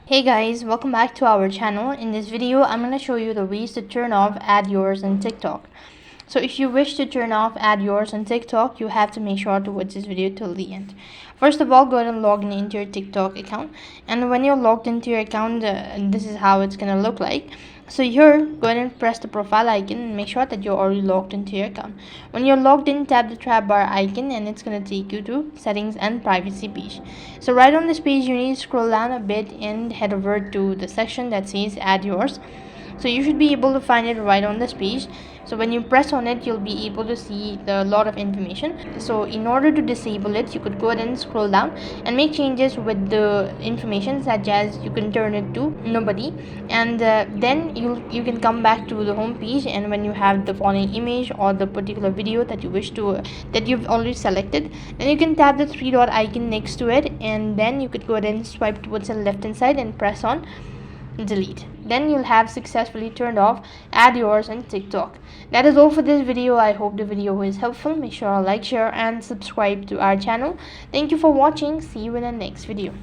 Hey guys, welcome back to our channel. In this video, I'm going to show you the ways to turn off ad yours on TikTok. So if you wish to turn off ad yours on TikTok, you have to make sure to watch this video till the end. First of all, go ahead and log in into your TikTok account. And when you're logged into your account, this is how it's going to look like. So here, go ahead and press the profile icon and make sure that you're already logged into your account. When you're logged in, tap the tab bar icon and it's going to take you to settings and privacy page. So right on this page, you need to scroll down a bit and head over to the section that says add yours. So you should be able to find it right on this page. So when you press on it, you'll be able to see a lot of information. So in order to disable it, you could go ahead and scroll down and make changes with the information, such as you can turn it to nobody, and then you can come back to the home page. And when you have the following image or the particular video that you wish to that you've already selected, then you can tap the three dot icon next to it, and then you could go ahead and swipe towards the left hand side and press on delete. Then you'll have successfully turned off ad yours on TikTok. That is all for this video. I hope the video is helpful. Make sure to like, share and subscribe to our channel. Thank you for watching. See you in the next video.